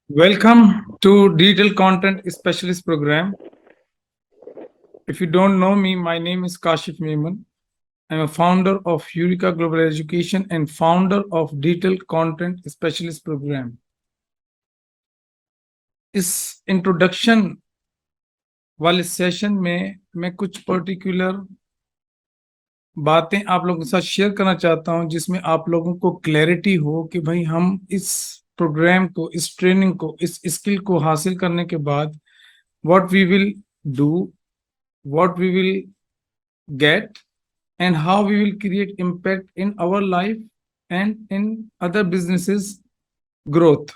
Welcome to Digital Content Specialist Program. If you don't know me, my name is Kashif Memon. I'm a founder of Eureka Global Education and founder of Digital Content Specialist Program. इस introduction वाले session में मैं कुछ particular बातें आप लोगों के साथ शेयर करना चाहता हूं जिसमें आप लोगों को क्लैरिटी हो कि भाई हम इस प्रोग्राम को, इस ट्रेनिंग को, इस स्किल को हासिल करने के बाद what we will do, what we will get, and how we will create impact in our life and in other businesses growth.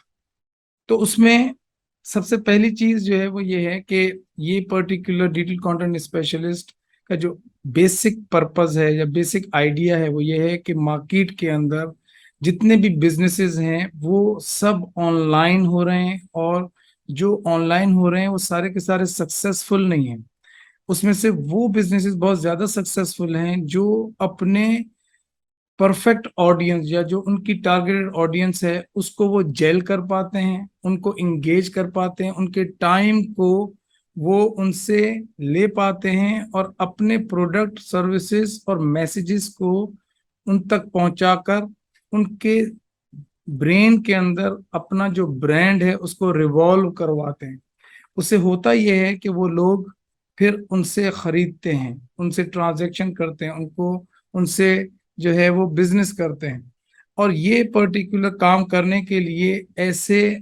तो उसमें सबसे पहली चीज जो है वो ये है कि ये पर्टिकुलर डिजिटल कंटेंट स्पेशलिस्ट का जो बेसिक पर्पस है या बेसिक आइडिया है वो ये है कि मार्केट के अंदर जितने भी बिजनेसेस हैं वो सब ऑनलाइन हो रहे हैं, और जो ऑनलाइन हो रहे हैं वो सारे के सारे सक्सेसफुल नहीं हैं। उसमें से वो बिजनेसेस बहुत ज्यादा सक्सेसफुल हैं जो अपने परफेक्ट ऑडियंस या जो उनकी टारगेटेड ऑडियंस है उसको वो जेल कर पाते हैं, उनको इंगेज कर पाते हैं, उनके टाइम को वो उनसे ले पाते हैं और अपने प्रोडक्ट, सर्विसेज और मैसेजेस को उन तक पहुंचाकर उनके ब्रेन के अंदर अपना जो ब्रांड है उसको रिवॉल्व करवाते हैं। उससे होता यह है कि वो लोग फिर उनसे खरीदते हैं, उनसे ट्रांजैक्शन करते हैं, उनको उनसे जो है वो बिजनेस करते हैं। और ये पर्टिकुलर काम करने के लिए ऐसे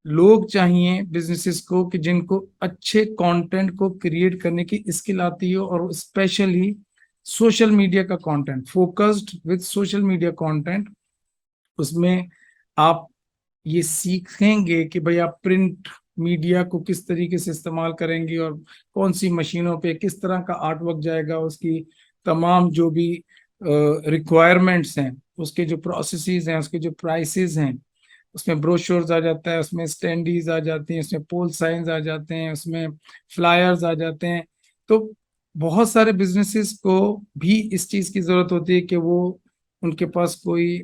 लोग चाहिए बिजनेसेस को कि जिनको अच्छे कंटेंट को क्रिएट करने की स्किल आती हो, और स्पेशली सोशल मीडिया का content, focused with social media content. उसमें आप ये सीखेंगे कि भाई आप प्रिंट मीडिया को किस तरीके से इस्तेमाल करेंगे और कौन सी मशीनों पे किस तरह का आर्ट वर्क जाएगा, उसकी तमाम जो भी रिक्वायरमेंट्स हैं, उसके जो प्रोसेसेस हैं, उसके जो प्राइसेस हैं, उसमें ब्रोशर्स आ जाता है, उसमें स्टैंडीज आ जाती हैं, उसमें पोल साइंस आ जाते हैं, उसमें फ्लायर्स आ जाते हैं। तो बहुत सारे बिजनेसेस को भी इस चीज की जरूरत होती है कि वो उनके पास कोई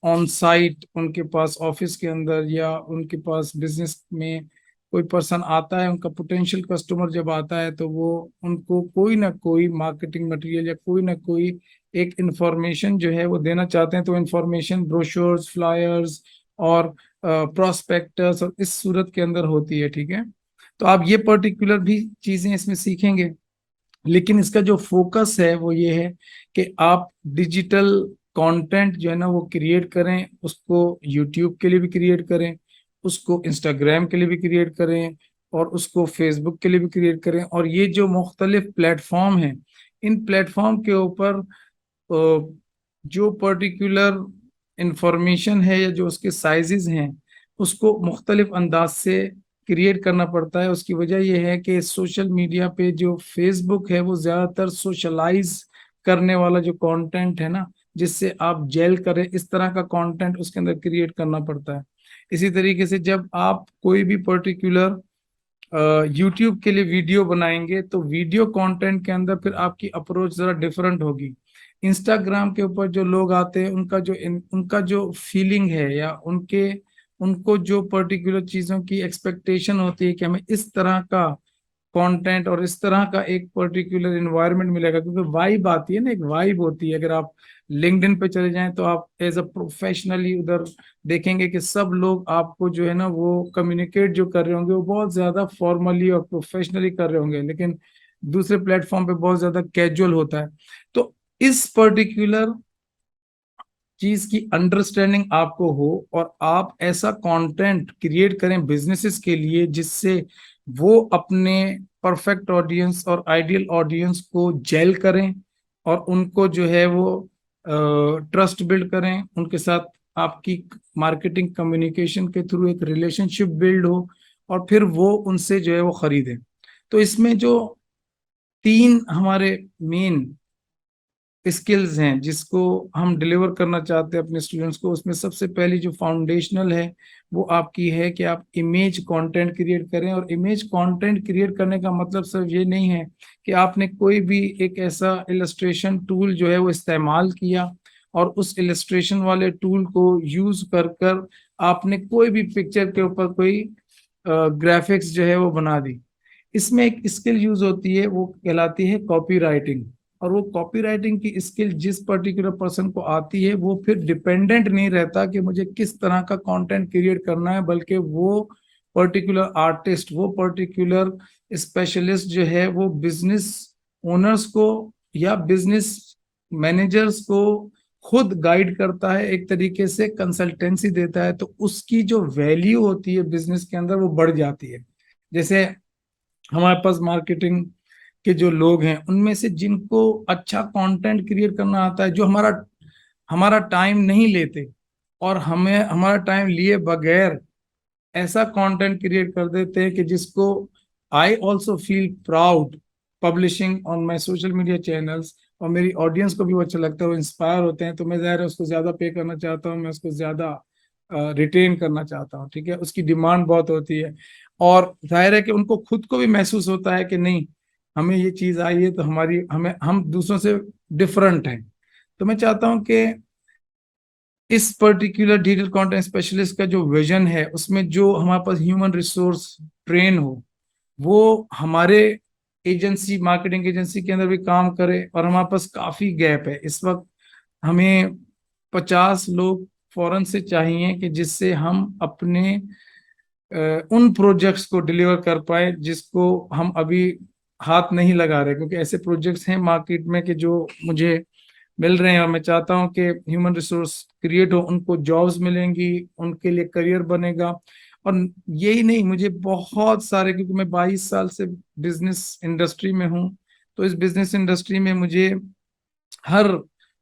ऑन साइट, उनके पास ऑफिस के अंदर या उनके पास बिजनेस में कोई पर्सन आता है, उनका पोटेंशियल कस्टमर जब आता है तो वो उनको कोई ना कोई मार्केटिंग मटेरियल या कोई ना कोई एक इंफॉर्मेशन जो है वो देना चाहते हैं। तो इंफॉर्मेशन ब्रोशर्स, फ्लायर्स और प्रोस्पेक्टस और इस सूरत के अंदर होती है। ठीक है, तो आप ये पर्टिकुलर भी चीजें इसमें सीखेंगे, लेकिन इसका जो फोकस है वो ये है कि आप डिजिटल कंटेंट जो है ना वो क्रिएट करें, उसको यूट्यूब के लिए भी क्रिएट करें, उसको इंस्टाग्राम के लिए भी क्रिएट करें, और उसको फेसबुक के लिए भी क्रिएट करें। और ये जो मुख्तलिफ प्लेटफॉर्म हैं, इन प्लेटफॉर्म के ऊपर जो पर्टिकुलर इंफॉर्मेशन है या जो उसके साइजेस हैं उसको मुख्तलिफ अंदाज से क्रिएट करना पड़ता है। उसकी वजह यह है कि सोशल मीडिया पे जो फेसबुक है वो ज्यादातर सोशलाइज करने वाला जो कंटेंट है ना, जिससे आप जेल करें, इस तरह का कंटेंट उसके अंदर क्रिएट करना पड़ता है। इसी तरीके से जब आप कोई भी पर्टिकुलर यूट्यूब के लिए वीडियो बनाएंगे तो वीडियो कंटेंट के अंदर फिर आपकी अप्रोच जरा डिफरेंट होगी। इंस्टाग्राम के ऊपर जो लोग आते हैं उनका जो फीलिंग है या उनको जो पर्टिकुलर चीजों की एक्सपेक्टेशन होती है कि हमें इस तरह का कंटेंट और इस तरह का एक पर्टिकुलर इन्वायरमेंट मिलेगा, क्योंकि वाइब आती है ना, एक वाइब होती है। अगर आप लिंक्डइन पे चले जाएं तो आप एज अ प्रोफेशनली उधर देखेंगे कि सब लोग आपको जो है ना वो कम्युनिकेट जो कर रहे होंगे वो बहुत ज्यादा फॉर्मली और प्रोफेशनली कर रहे होंगे, लेकिन दूसरे प्लेटफॉर्म पे बहुत ज्यादा कैजुअल होता है। तो इस पर्टिकुलर चीज की अंडरस्टैंडिंग आपको हो और आप ऐसा कंटेंट क्रिएट करें बिजनेसेस के लिए जिससे वो अपने परफेक्ट ऑडियंस और आइडियल ऑडियंस को जेल करें और उनको जो है वो ट्रस्ट बिल्ड करें, उनके साथ आपकी मार्केटिंग कम्युनिकेशन के थ्रू एक रिलेशनशिप बिल्ड हो और फिर वो उनसे जो है वो खरीदें। तो इसमें जो तीन हमारे मेन स्किल्स हैं जिसको हम डिलीवर करना चाहते हैं अपने स्टूडेंट्स को, उसमें सबसे पहली जो फाउंडेशनल है वो आपकी है कि आप इमेज कंटेंट क्रिएट करें। और इमेज कंटेंट क्रिएट करने का मतलब सिर्फ ये नहीं है कि आपने कोई भी एक ऐसा इलस्ट्रेशन टूल जो है वो इस्तेमाल किया और उस इलस्ट्रेशन वाले टूल को यूज कर कर आपने कोई भी पिक्चर के ऊपर कोई ग्राफिक्स जो है वो बना दी, इसमें एक स्किल यूज होती है, वो कहलाती है कॉपी राइटिंग। और वो कॉपी राइटिंग की स्किल जिस पर्टिकुलर पर्सन को आती है, वो फिर डिपेंडेंट नहीं रहता कि मुझे किस तरह का कंटेंट क्रिएट करना है, बल्कि वो पर्टिकुलर आर्टिस्ट, वो पर्टिकुलर स्पेशलिस्ट जो है वो बिजनेस ओनर्स को या बिजनेस मैनेजर्स को खुद गाइड करता है, एक तरीके से कंसल्टेंसी देता है, तो उसकी जो वैल्यू होती है बिजनेस के अंदर वो बढ़ जाती है। जैसे हमारे पास मार्केटिंग के जो लोग हैं, उनमें से जिनको अच्छा कंटेंट क्रिएट करना आता है, जो हमारा हमारा टाइम नहीं लेते और हमें हमारा टाइम लिए बगैर ऐसा कंटेंट क्रिएट कर देते हैं कि जिसको I also feel proud publishing on my social media channels, और मेरी ऑडियंस को भी वो अच्छा लगता है, वो इंस्पायर होते हैं, तो मैं ज़ाहिर है उसको ज़्यादा पे करना चाहता हूँ, मैं उसको ज़्यादा रिटेन करना चाहता हूँ। ठीक है, उसकी डिमांड बहुत होती है, और जाहिर है कि उनको खुद को भी महसूस होता है कि नहीं, हमें ये चीज़ आई है तो हमारी हमें हम दूसरों से डिफरेंट हैं। तो मैं चाहता हूँ कि इस पर्टिकुलर डिजिटल कंटेंट स्पेशलिस्ट का जो विजन है, उसमें जो हमारे पास ह्यूमन रिसोर्स ट्रेन हो, वो हमारे एजेंसी, मार्केटिंग एजेंसी के अंदर भी काम करे। और हमारे पास काफी गैप है इस वक्त, हमें 50 लोग फौरन से चाहिए कि जिससे हम अपने उन प्रोजेक्ट्स को डिलीवर कर पाए जिसको हम अभी हाथ नहीं लगा रहे, क्योंकि ऐसे प्रोजेक्ट्स हैं मार्केट में कि जो मुझे मिल रहे हैं, और मैं चाहता हूं कि ह्यूमन रिसोर्स क्रिएट हो, उनको जॉब्स मिलेंगी, उनके लिए करियर बनेगा। और यही नहीं, मुझे बहुत सारे, क्योंकि मैं 22 साल से बिजनेस इंडस्ट्री में हूं, तो इस बिजनेस इंडस्ट्री में मुझे हर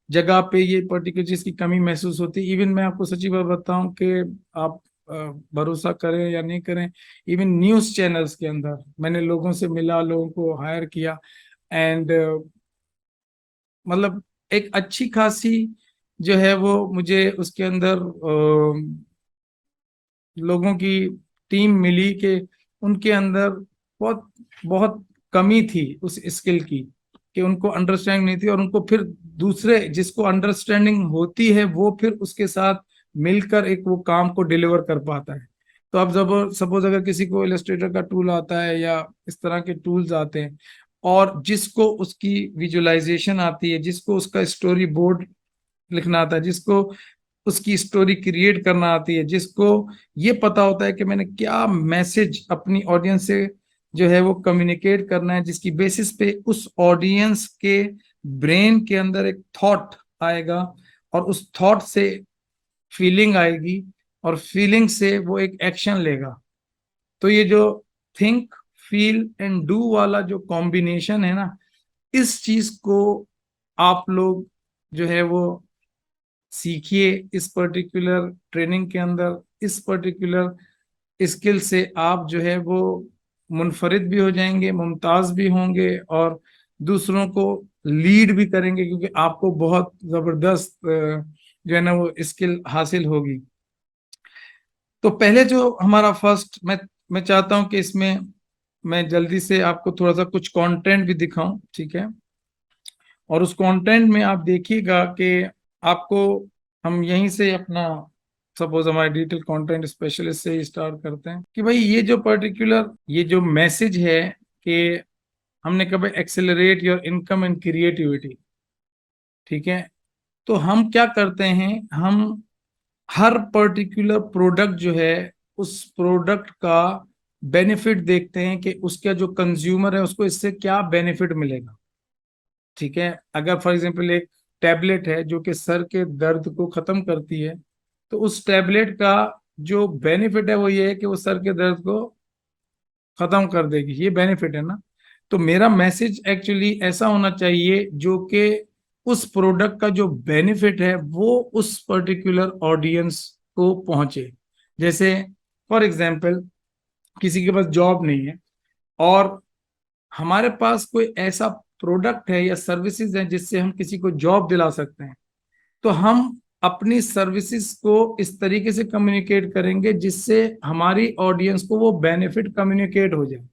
जगह पे ये पर्टिकुलर चीज की कमी महसूस होती है। इवन मैं आपको सच्ची बात बताऊं कि आप अ, भरोसा करें या नहीं करें, इवन न्यूज चैनल्स के अंदर मैंने लोगों से मिला, लोगों को हायर किया, एंड मतलब एक अच्छी खासी जो है वो मुझे उसके अंदर लोगों की टीम मिली कि उनके अंदर बहुत बहुत कमी थी उस स्किल की, कि उनको अंडरस्टैंडिंग नहीं थी, और उनको फिर दूसरे जिसको अंडरस्टैंडिंग होती है वो फिर उसके साथ मिलकर एक वो काम को डिलीवर कर पाता है। तो अब जब सपोज अगर किसी को इलस्ट्रेटर का टूल आता है या इस तरह के टूल्स आते हैं, और जिसको उसकी विजुअलाइजेशन आती है, जिसको उसका स्टोरी बोर्ड लिखना आता है, जिसको उसकी स्टोरी क्रिएट करना आती है, जिसको ये पता होता है कि मैंने क्या मैसेज अपनी ऑडियंस से जो है वो कम्युनिकेट करना है, जिसकी बेसिस पे उस ऑडियंस के ब्रेन के अंदर एक थॉट आएगा, और उस थॉट से फीलिंग आएगी, और फीलिंग से वो एक एक्शन लेगा। तो ये जो थिंक, फील एंड डू वाला जो कॉम्बिनेशन है ना, इस चीज को आप लोग जो है वो सीखिए इस पर्टिकुलर ट्रेनिंग के अंदर। इस पर्टिकुलर स्किल से आप जो है वो मुनफरिद भी हो जाएंगे, मुमताज भी होंगे, और दूसरों को लीड भी करेंगे, क्योंकि आपको बहुत जबरदस्त जो है ना वो स्किल हासिल होगी। तो पहले जो हमारा फर्स्ट, मैं चाहता हूं कि इसमें मैं जल्दी से आपको थोड़ा सा कुछ कंटेंट भी दिखाऊं, ठीक है। और उस कंटेंट में आप देखिएगा कि आपको, हम यहीं से अपना, सपोज हमारे डिजिटल कंटेंट स्पेशलिस्ट से ही स्टार्ट करते हैं कि भाई ये जो पर्टिकुलर ये जो मैसेज है कि हमने कहा भाई accelerate your income and creativity, ठीक है। तो हम क्या करते हैं, हम हर पर्टिकुलर प्रोडक्ट जो है, उस प्रोडक्ट का बेनिफिट देखते हैं कि उसका जो कंज्यूमर है उसको इससे क्या बेनिफिट मिलेगा। ठीक है, अगर फॉर एग्जांपल एक टैबलेट है जो कि सर के दर्द को खत्म करती है, तो उस टैबलेट का जो बेनिफिट है वो ये है कि वो सर के दर्द को खत्म कर देगी, ये बेनिफिट है ना। तो मेरा मैसेज एक्चुअली ऐसा होना चाहिए जो कि उस प्रोडक्ट का जो बेनिफिट है वो उस पर्टिकुलर ऑडियंस को पहुंचे। जैसे फॉर एग्जांपल किसी के पास जॉब नहीं है, और हमारे पास कोई ऐसा प्रोडक्ट है या सर्विसेज है जिससे हम किसी को जॉब दिला सकते हैं, तो हम अपनी सर्विसेज को इस तरीके से कम्युनिकेट करेंगे जिससे हमारी ऑडियंस को वो बेनिफिट कम्युनिकेट हो जाए।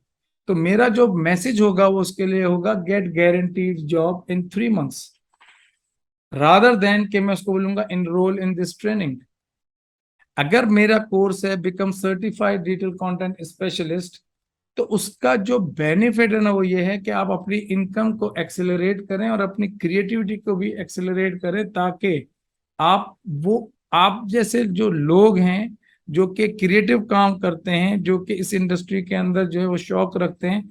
तो मेरा जो मैसेज होगा वो उसके लिए होगा, get guaranteed job in 3 months, rather than कि मैं उसको बोलूंगा इनरोल इन दिस ट्रेनिंग। अगर मेरा कोर्स है become certified digital content specialist, तो उसका जो बेनिफिट है ना वो ये है कि आप अपनी इनकम को एक्सेलरेट करें और अपनी क्रिएटिविटी को भी एक्सेलरेट करें, ताकि आप वो आप जैसे जो लोग हैं जो कि क्रिएटिव काम करते हैं, जो कि इस इंडस्ट्री के अंदर जो है वो शौक रखते हैं,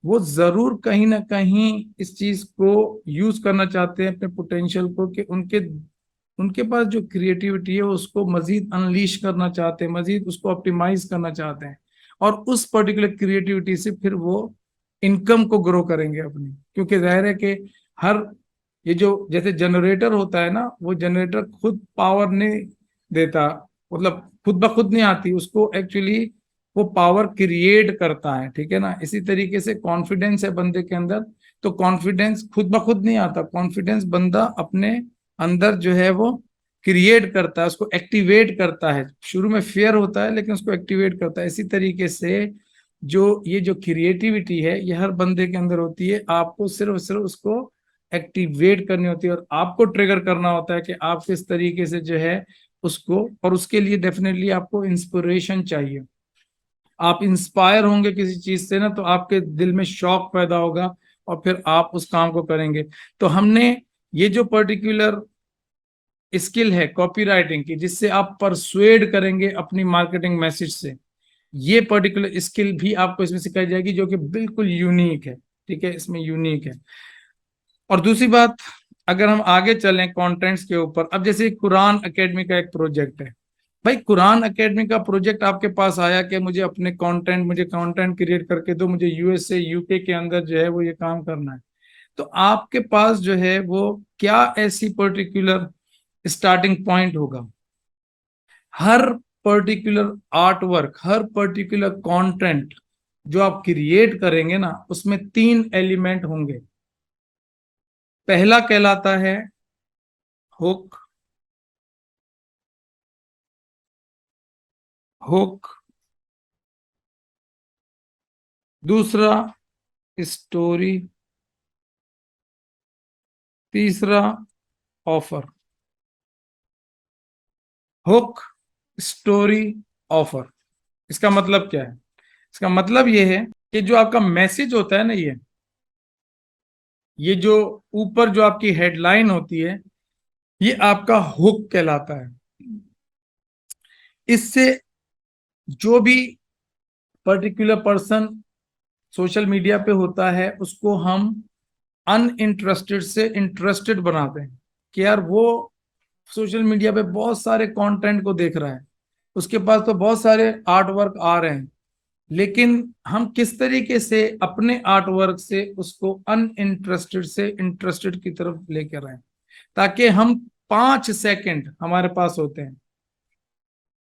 वो जरूर कहीं ना कहीं इस चीज को यूज करना चाहते हैं अपने पोटेंशियल को, कि उनके उनके पास जो क्रिएटिविटी है उसको मजीद अनलीश करना चाहते हैं, मजीद उसको ऑप्टिमाइज करना चाहते हैं, और उस पर्टिकुलर क्रिएटिविटी से फिर वो इनकम को ग्रो करेंगे अपनी। क्योंकि जाहिर है कि हर ये जो जैसे जनरेटर होता है ना, वो जनरेटर खुद पावर नहीं देता, मतलब खुद ब खुद नहीं आती उसको, एक्चुअली वो पावर क्रिएट करता है, ठीक है ना। इसी तरीके से कॉन्फिडेंस है बंदे के अंदर, तो कॉन्फिडेंस खुद ब खुद नहीं आता, कॉन्फिडेंस बंदा अपने अंदर जो है वो क्रिएट करता है, उसको एक्टिवेट करता है। शुरू में फेयर होता है लेकिन उसको एक्टिवेट करता है। इसी तरीके से जो ये जो क्रिएटिविटी है ये हर बंदे के अंदर होती है, आपको सिर्फ सिर्फ उसको एक्टिवेट करनी होती है और आपको ट्रिगर करना होता है कि आप किस तरीके से जो है उसको, और उसके लिए डेफिनेटली आपको इंस्पिरेशन चाहिए। आप इंस्पायर होंगे किसी चीज से ना, तो आपके दिल में शौक पैदा होगा और फिर आप उस काम को करेंगे। तो हमने ये जो पर्टिकुलर स्किल है कॉपी राइटिंग की, जिससे आप परसुएड करेंगे अपनी मार्केटिंग मैसेज से, ये पर्टिकुलर स्किल भी आपको इसमें सिखाई जाएगी, जो कि बिल्कुल यूनिक है, ठीक है, इसमें यूनिक है। और दूसरी बात, अगर हम आगे चलें कंटेंट्स के ऊपर, अब जैसे कुरान एकेडमी का एक प्रोजेक्ट है, भाई कुरान एकेडमी का प्रोजेक्ट आपके पास आया कि मुझे कंटेंट क्रिएट करके दो, मुझे यूएसए यूके के अंदर जो है वो ये काम करना है। तो आपके पास जो है वो क्या ऐसी पर्टिकुलर स्टार्टिंग पॉइंट होगा? हर पर्टिकुलर आर्ट वर्क, हर पर्टिकुलर कंटेंट जो आप क्रिएट करेंगे ना, उसमें 3 एलिमेंट होंगे। पहला कहलाता है हुक, हुक। दूसरा स्टोरी। तीसरा ऑफर। Hook, story, offer. इसका मतलब क्या है? इसका मतलब ये है कि जो आपका मैसेज होता है ना, ये जो ऊपर जो आपकी हेडलाइन होती है, ये आपका हुक कहलाता है। इससे जो भी पर्टिकुलर पर्सन सोशल मीडिया पे होता है उसको हम अनइंटरेस्टेड से इंटरेस्टेड बनाते हैं, कि यार वो सोशल मीडिया पे बहुत सारे कंटेंट को देख रहा है, उसके पास तो बहुत सारे आर्ट वर्क आ रहे हैं, लेकिन हम किस तरीके से अपने आर्ट वर्क से उसको अनइंटरेस्टेड से इंटरेस्टेड की तरफ लेकर आए, ताकि हम 5 सेकंड हमारे पास होते हैं,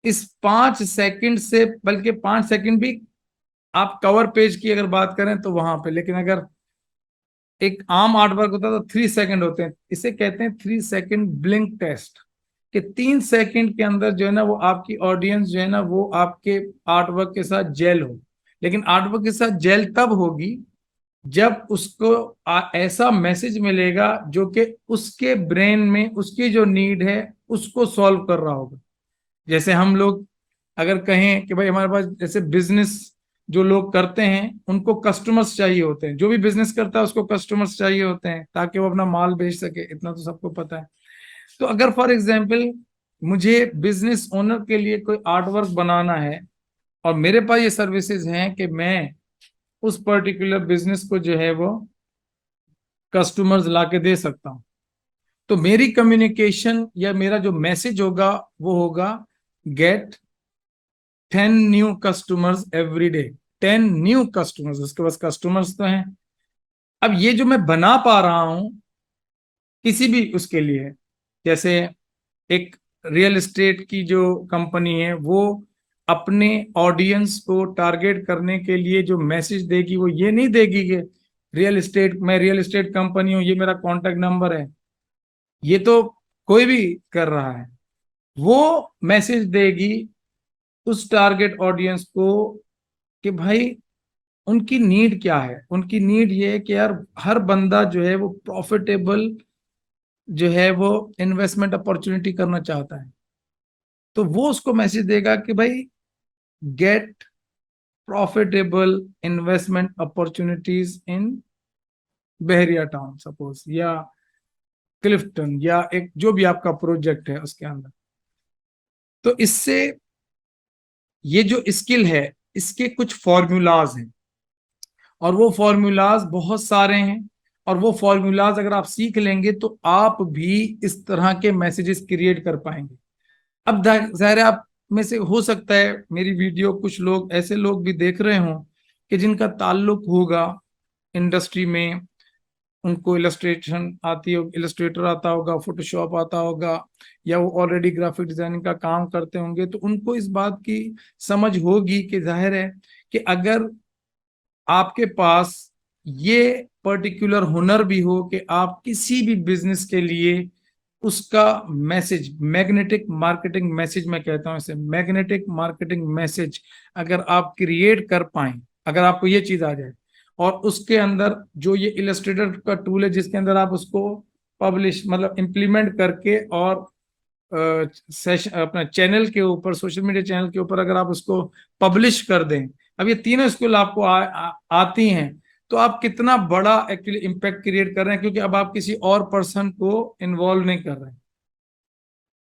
इस 5 सेकंड से, बल्कि 5 सेकंड भी आप कवर पेज की अगर बात करें तो वहां पे, लेकिन अगर एक आम आर्ट वर्क होता है तो 3 सेकंड होते हैं। इसे कहते हैं 3 सेकंड ब्लिंक टेस्ट, कि 3 सेकंड के अंदर जो है ना वो आपकी ऑडियंस जो है ना वो आपके आर्ट वर्क के साथ जेल हो। लेकिन आर्ट वर्क के साथ जेल तब होगी जब उसको ऐसा मैसेज मिलेगा जो कि उसके ब्रेन में उसकी जो नीड है उसको सॉल्व कर रहा होगा। जैसे हम लोग अगर कहें कि भाई हमारे पास जैसे बिजनेस जो लोग करते हैं उनको कस्टमर्स चाहिए होते हैं, जो भी बिजनेस करता है उसको कस्टमर्स चाहिए होते हैं ताकि वो अपना माल बेच सके, इतना तो सबको पता है। तो अगर फॉर एग्जाम्पल मुझे बिजनेस ओनर के लिए कोई आर्ट वर्क बनाना है और मेरे पास ये सर्विसेज हैं कि मैं उस पर्टिकुलर बिजनेस को जो है वो कस्टमर्स ला के दे सकता हूँ, तो मेरी कम्युनिकेशन या मेरा जो मैसेज होगा वो होगा get 10 new customers every day. 10 new customers, उसके पास कस्टमर्स तो हैं। अब ये जो मैं बना पा रहा हूं किसी भी उसके लिए, जैसे एक रियल एस्टेट की जो कंपनी है वो अपने ऑडियंस को टारगेट करने के लिए जो मैसेज देगी वो ये नहीं देगी कि मैं रियल एस्टेट कंपनी हूँ, ये मेरा कॉन्टेक्ट नंबर है। ये तो कोई भी कर रहा है। वो मैसेज देगी उस टारगेट ऑडियंस को कि भाई उनकी नीड क्या है। उनकी नीड ये है कि यार हर बंदा जो है वो प्रॉफिटेबल जो है वो इन्वेस्टमेंट अपॉर्चुनिटी करना चाहता है। तो वो उसको मैसेज देगा कि भाई get profitable investment opportunities in Bahria Town suppose, या क्लिफ्टन, या एक जो भी आपका प्रोजेक्ट है उसके अंदर। तो इससे ये जो स्किल है इसके कुछ फॉर्मूलाज हैं, और वो फॉर्मूलाज बहुत सारे हैं, और वो फॉर्मूलाज अगर आप सीख लेंगे तो आप भी इस तरह के मैसेजेस क्रिएट कर पाएंगे। अब जाहिर है आप में से हो सकता है मेरी वीडियो कुछ लोग ऐसे लोग भी देख रहे हों कि जिनका ताल्लुक होगा इंडस्ट्री में, उनको इलस्ट्रेशन आती हो, इलस्ट्रेटर आता होगा, फोटोशॉप आता होगा, या वो ऑलरेडी ग्राफिक डिजाइनिंग का काम करते होंगे, तो उनको इस बात की समझ होगी कि जाहिर है कि अगर आपके पास ये पर्टिकुलर हुनर भी हो कि आप किसी भी बिजनेस के लिए उसका मैसेज, मैग्नेटिक मार्केटिंग मैसेज मैं कहता हूं इसे, मैग्नेटिक मार्केटिंग मैसेज अगर आप क्रिएट कर पाए, अगर आपको ये चीज आ जाए, और उसके अंदर जो ये इलस्ट्रेटर का टूल है जिसके अंदर आप उसको पब्लिश मतलब इम्प्लीमेंट करके, और सेशन अपना चैनल के ऊपर, सोशल मीडिया चैनल के ऊपर अगर आप उसको पब्लिश कर दें, अब ये तीनों स्किल आपको आती हैं, तो आप कितना बड़ा एक्चुअली इम्पैक्ट क्रिएट कर रहे हैं, क्योंकि अब आप किसी और पर्सन को इन्वॉल्व नहीं कर रहे हैं,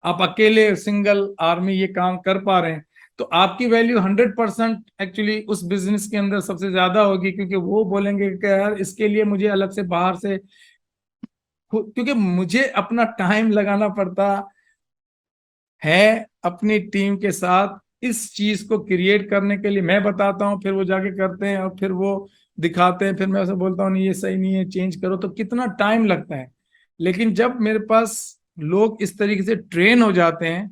आप अकेले सिंगल आर्मी ये काम कर पा रहे हैं। तो आपकी वैल्यू 100% एक्चुअली उस बिजनेस के अंदर सबसे ज्यादा होगी, क्योंकि वो बोलेंगे कि यार इसके लिए मुझे अलग से बाहर से, क्योंकि मुझे अपना टाइम लगाना पड़ता है अपनी टीम के साथ इस चीज को क्रिएट करने के लिए। मैं बताता हूँ, फिर वो जाके करते हैं, और फिर वो दिखाते हैं, फिर मैं उसे बोलता हूँ नहीं ये सही नहीं है, चेंज करो, तो कितना टाइम लगता है। लेकिन जब मेरे पास लोग इस तरीके से ट्रेन हो जाते हैं,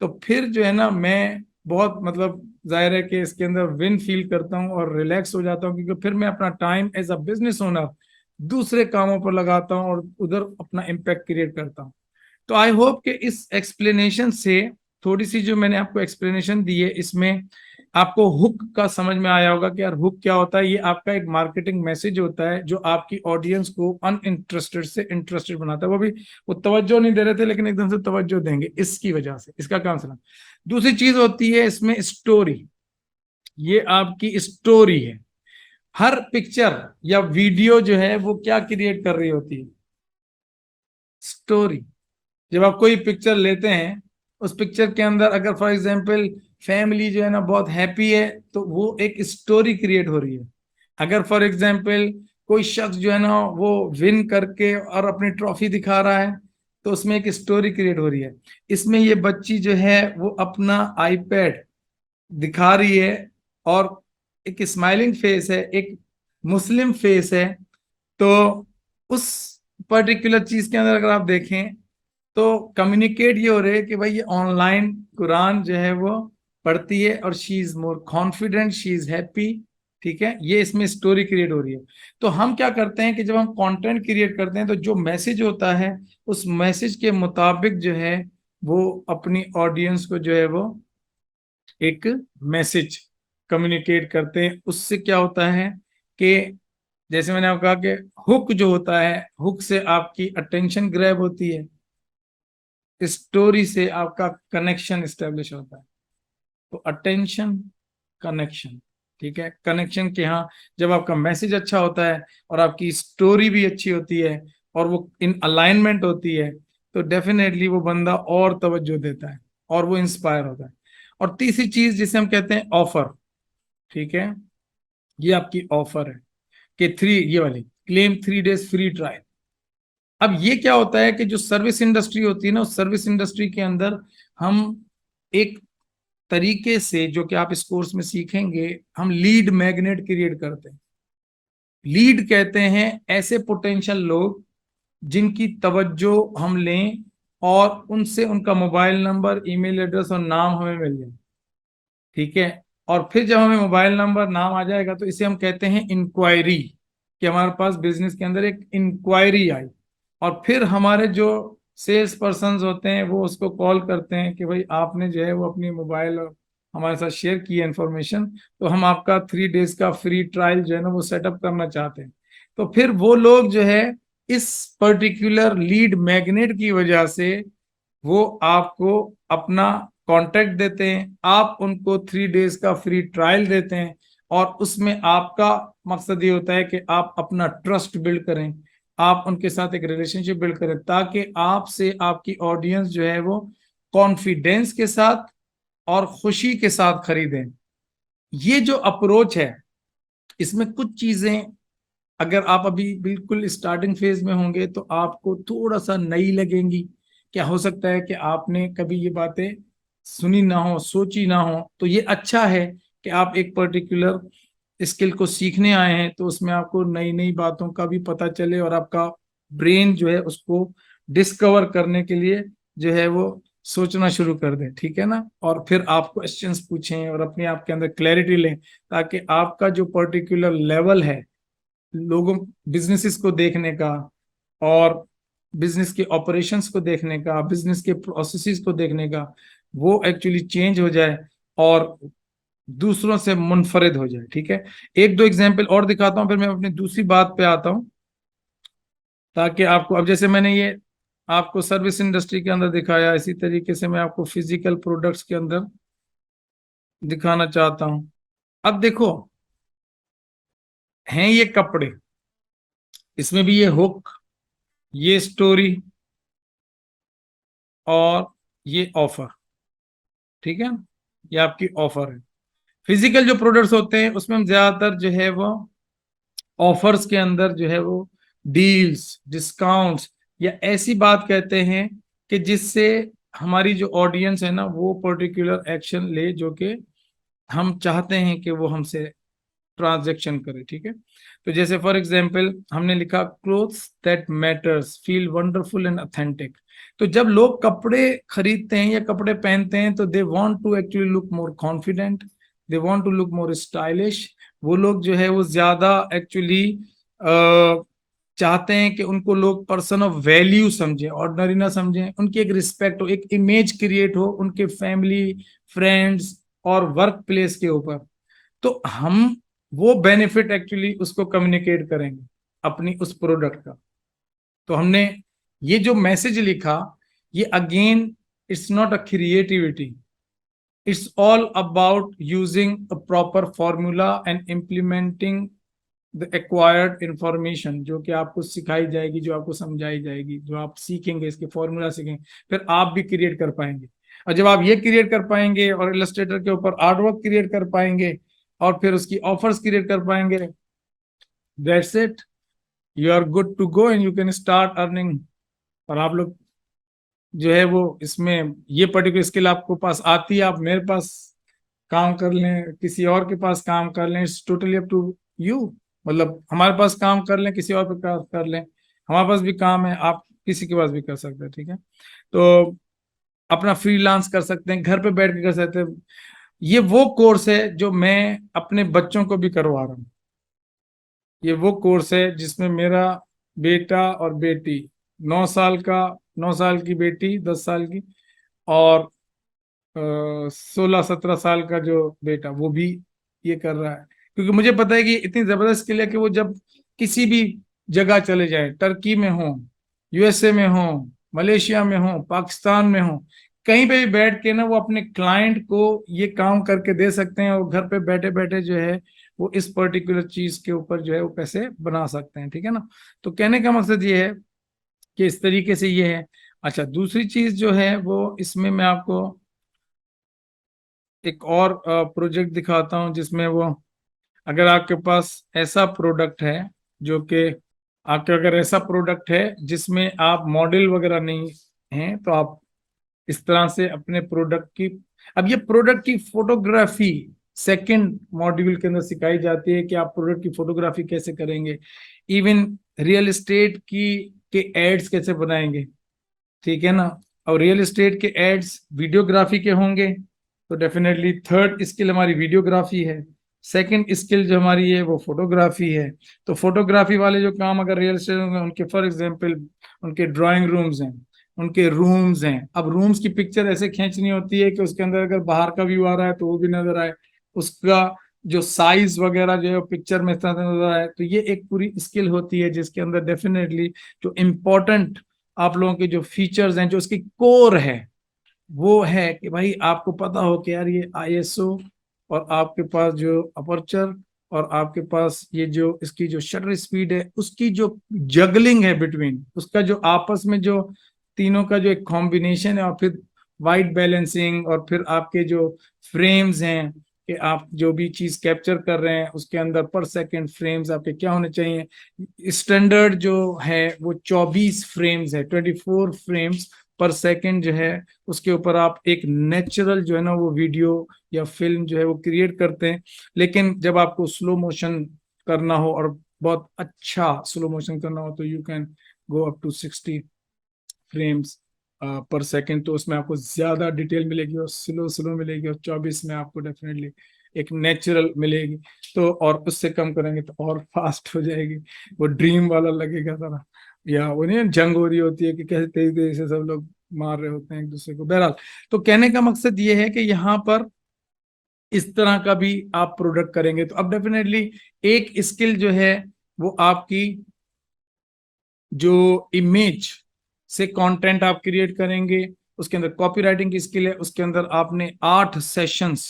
तो फिर जो है ना मैं बहुत मतलब जाहिर है कि इसके अंदर विन फील करता हूँ और रिलैक्स हो जाता हूँ, क्योंकि फिर मैं अपना time as a business owner दूसरे कामों पर लगाता हूँ और उधर अपना इम्पैक्ट क्रिएट करता हूँ। तो आई होप कि इस एक्सप्लेनेशन से, थोड़ी सी जो मैंने आपको एक्सप्लेनेशन दी है, इसमें आपको हुक का समझ में आया होगा कि यार हुक क्या होता है। ये आपका एक मार्केटिंग मैसेज होता है जो आपकी ऑडियंस को अनइंटरेस्टेड से इंटरेस्टेड बनाता है। वो भी वो तवज्जो नहीं दे रहे थे, लेकिन एकदम से तवज्जो देंगे इसकी वजह से, इसका काम सुना। दूसरी चीज होती है इसमें स्टोरी, ये आपकी स्टोरी है। हर पिक्चर या वीडियो जो है वो क्या क्रिएट कर रही होती है, स्टोरी। जब आप कोई पिक्चर लेते हैं, उस पिक्चर के अंदर अगर फॉर एग्जांपल फैमिली जो है ना बहुत हैप्पी है, तो वो एक स्टोरी क्रिएट हो रही है। अगर फॉर एग्जांपल कोई शख्स जो है ना वो विन करके और अपनी ट्रॉफी दिखा रहा है, तो उसमें एक स्टोरी क्रिएट हो रही है। इसमें ये बच्ची जो है वो अपना आईपैड दिखा रही है, और एक स्माइलिंग फेस है, एक मुस्लिम फेस है। तो उस पर्टिकुलर चीज के अंदर अगर आप देखें, तो कम्युनिकेट ये हो रहे है कि भाई ये ऑनलाइन कुरान जो है वो पढ़ती है, और she is more confident, she is happy. ठीक है, ये इसमें स्टोरी क्रिएट हो रही है। तो हम क्या करते हैं कि जब हम कंटेंट क्रिएट करते हैं, तो जो मैसेज होता है उस मैसेज के मुताबिक जो है वो अपनी ऑडियंस को जो है वो एक मैसेज कम्युनिकेट करते हैं। उससे क्या होता है कि जैसे मैंने आपको कहा कि हुक जो होता है, हुक से आपकी अटेंशन ग्रैब होती है, स्टोरी से आपका कनेक्शन स्टेब्लिश होता है। तो अटेंशन, कनेक्शन, ठीक है, कनेक्शन के यहाँ जब आपका मैसेज अच्छा होता है और आपकी स्टोरी भी अच्छी होती है और वो इन अलाइनमेंट होती है, तो डेफिनेटली वो बंदा और तवज्जो देता है और वो इंस्पायर होता है। और तीसरी चीज जिसे हम कहते हैं ऑफर, ठीक है, ये आपकी ऑफर है कि थ्री, ये वाली क्लेम 3 days फ्री ट्रायल। अब ये क्या होता है कि जो सर्विस इंडस्ट्री होती है ना, उस सर्विस इंडस्ट्री के अंदर हम एक तरीके से, जो कि आप इस कोर्स में सीखेंगे, हम लीड मैग्नेट क्रिएट करते हैं। लीड कहते हैं ऐसे पोटेंशियल लोग जिनकी तवज्जो हम लें और उनसे उनका मोबाइल नंबर, ईमेल एड्रेस और नाम हमें मिल जाए। ठीक है, और फिर जब हमें मोबाइल नंबर, नाम आ जाएगा, तो इसे हम कहते हैं इंक्वायरी, कि हमारे पास बिजनेस के अंदर एक इंक्वायरी आई। और फिर हमारे जो सेल्स पर्सन होते हैं वो उसको कॉल करते हैं कि भाई आपने जो है वो अपनी मोबाइल और हमारे साथ शेयर की है इन्फॉर्मेशन, तो हम आपका 3 days का फ्री ट्रायल जो है ना वो सेटअप करना चाहते हैं। तो फिर वो लोग जो है इस पर्टिकुलर लीड मैग्नेट की वजह से वो आपको अपना कॉन्ट्रैक्ट देते हैं, आप उनको 3 डेज का फ्री ट्रायल देते हैं, और उसमें आपका मकसद ये होता है कि आप अपना ट्रस्ट बिल्ड करें, आप उनके साथ एक रिलेशनशिप बिल्ड करें, ताकि आपसे आपकी ऑडियंस जो है वो कॉन्फिडेंस के साथ और खुशी के साथ खरीदें। ये जो अप्रोच है, इसमें कुछ चीजें अगर आप अभी बिल्कुल स्टार्टिंग फेज में होंगे तो आपको थोड़ा सा नई लगेंगी। क्या हो सकता है कि आपने कभी ये बातें सुनी ना हो, सोची ना हो, तो ये अच्छा है कि आप एक पर्टिकुलर स्किल को सीखने आए हैं, तो उसमें आपको नई नई बातों का भी पता चले और आपका ब्रेन जो है उसको डिस्कवर करने के लिए जो है वो सोचना शुरू कर दे, ठीक है ना। और फिर आप क्वेश्चंस पूछें और अपने आप के अंदर क्लैरिटी लें, ताकि आपका जो पर्टिकुलर लेवल है लोगों बिजनेसेस को देखने का, और बिजनेस के ऑपरेशंस को देखने का, बिजनेस के प्रोसेसेस को देखने का, वो एक्चुअली चेंज हो जाए और दूसरों से मुनफरिद हो जाए, ठीक है। एक दो एग्जांपल और दिखाता हूं, फिर मैं अपनी दूसरी बात पे आता हूं, ताकि आपको, अब जैसे मैंने ये आपको सर्विस इंडस्ट्री के अंदर दिखाया, इसी तरीके से मैं आपको फिजिकल प्रोडक्ट्स के अंदर दिखाना चाहता हूं। अब देखो, हैं ये कपड़े, इसमें भी ये हुक, ये स्टोरी, और ये ऑफर, ठीक है। ये आपकी ऑफर है। फिजिकल जो प्रोडक्ट्स होते हैं उसमें हम ज्यादातर जो है वो ऑफर्स के अंदर जो है वो डील्स, डिस्काउंट्स, या ऐसी बात कहते हैं कि जिससे हमारी जो ऑडियंस है ना वो पर्टिकुलर एक्शन ले, जो कि हम चाहते हैं कि वो हमसे ट्रांजेक्शन करे, ठीक है। तो जैसे फॉर एग्जांपल हमने लिखा clothes that matters feel wonderful and authentic. तो जब लोग कपड़े खरीदते हैं या कपड़े पहनते हैं तो they want to actually look more confident, they want to look more stylish. वो लोग जो है वो ज्यादा एक्चुअली चाहते हैं कि उनको लोग पर्सन ऑफ वैल्यू समझें, ऑर्डिनरी ना समझें, उनकी एक रिस्पेक्ट हो, एक इमेज क्रिएट हो उनके फैमिली, फ्रेंड्स और वर्क प्लेस के ऊपर। तो हम वो बेनिफिट एक्चुअली उसको कम्युनिकेट करेंगे अपनी उस प्रोडक्ट का। तो हमने ये जो मैसेज लिखा, ये again it's not a creativity, it's all about using a proper formula and implementing the acquired information, जो कि आपको सिखाई जाएगी, जो आपको समझाई जाएगी, जो आप सीखेंगे, इसके फॉर्मूला सीखेंगे, फिर आप भी क्रिएट कर पाएंगे। और जब आप ये क्रिएट कर पाएंगे और इलस्ट्रेटर के ऊपर आर्ट वर्क क्रिएट कर पाएंगे और फिर उसकी ऑफर्स क्रिएट कर पाएंगे, that's it, you are good to go and you can start earning. और आप लोग जो है वो इसमें ये पर्टिकुलर स्किल आपको पास आती है, आप मेरे पास काम कर लें, किसी और के पास काम कर लें, it's totally up to you. मतलब हमारे पास काम कर लें, किसी और पे काम कर लें, हमारे पास भी काम है, आप किसी के पास भी कर सकते हैं, ठीक है। तो अपना फ्रीलांस कर सकते हैं, घर पे बैठ के कर सकते हैं। ये वो कोर्स है जो मैं अपने बच्चों को भी करवा रहा हूँ। ये वो कोर्स है जिसमें मेरा बेटा और बेटी, 9 साल का, 9 साल की बेटी, 10 साल की, और 16-17 साल का जो बेटा, वो भी ये कर रहा है। क्योंकि मुझे पता है कि इतनी जबरदस्त स्किल है कि वो जब किसी भी जगह चले जाए, टर्की में हो, यूएसए में हो, मलेशिया में हो, पाकिस्तान में हो, कहीं पे भी बैठ के ना वो अपने क्लाइंट को ये काम करके दे सकते हैं, और घर पे बैठे बैठे जो है वो इस पर्टिकुलर चीज के ऊपर जो है वो पैसे बना सकते हैं, ठीक है ना। तो कहने का मकसद ये है कि इस तरीके से ये है। अच्छा, दूसरी चीज जो है वो इसमें मैं आपको एक और प्रोजेक्ट दिखाता हूं, जिसमें वो, अगर आपके पास ऐसा प्रोडक्ट है जो कि, आपके अगर ऐसा प्रोडक्ट है जिसमें आप मॉडल वगैरह नहीं हैं, तो आप इस तरह से अपने प्रोडक्ट की, अब ये प्रोडक्ट की फोटोग्राफी सेकंड मॉड्यूल के अंदर सिखाई जाती है कि आप प्रोडक्ट की फोटोग्राफी कैसे करेंगे, इवन रियल एस्टेट की के एड्स कैसे बनाएंगे, ठीक है ना। और रियल एस्टेट के एड्स वीडियोग्राफी के होंगे, तो डेफिनेटली थर्ड स्किल हमारी वीडियोग्राफी है। सेकंड स्किल जो हमारी है वो फोटोग्राफी है। तो फोटोग्राफी वाले जो काम अगर रियल एस्टेट में, उनके फॉर एग्जांपल उनके ड्राइंग रूम्स हैं, उनके रूम्स हैं। अब रूम्स की पिक्चर ऐसे खींचनी होती है कि उसके अंदर अगर बाहर का व्यू आ रहा है तो वो भी नजर आए, उसका जो साइज वगैरह जो है पिक्चर में इस तरह से नजर आए। तो ये एक पूरी स्किल होती है जिसके अंदर डेफिनेटली जो इम्पोर्टेंट आप लोगों के जो फीचर्स हैं, जो उसकी कोर है, वो है कि भाई आपको पता हो कि यार ये आईएसओ, और आपके पास जो अपर्चर, और आपके पास ये जो इसकी जो शटर स्पीड है, उसकी जो जगलिंग है बिटवीन, उसका जो आपस में जो तीनों का जो एक कॉम्बिनेशन है, और फिर वाइट बैलेंसिंग, और फिर आपके जो फ्रेम्स हैं कि आप जो भी चीज कैप्चर कर रहे हैं उसके अंदर पर सेकंड फ्रेम्स आपके क्या होने चाहिए। स्टैंडर्ड जो है वो 24 फ्रेम्स है, 24 फ्रेम्स पर सेकंड जो है, उसके ऊपर आप एक नेचुरल जो है ना वो वीडियो या फिल्म जो है वो क्रिएट करते हैं। लेकिन जब आपको स्लो मोशन करना हो और बहुत अच्छा स्लो मोशन करना हो, तो you can go up to 60 frames per second, तो उसमें आपको ज्यादा डिटेल मिलेगी और स्लो स्लो मिलेगी, और 24 में आपको डेफिनेटली एक नेचुरल मिलेगी। तो और उससे कम करेंगे तो और फास्ट हो जाएगी, वो ड्रीम वाला लगेगा सारा, या वो नहीं जंग हो रही होती है कि कैसे तेजी तेजी से सब लोग मार रहे होते हैं एक दूसरे को। बहरहाल, तो कहने का मकसद ये है कि यहाँ पर इस तरह का भी आप प्रोडक्ट करेंगे तो अब डेफिनेटली एक स्किल जो है वो आपकी जो इमेज से कंटेंट आप क्रिएट करेंगे, उसके अंदर कॉपी राइटिंग की स्किल है, उसके अंदर आपने 8 सेशंस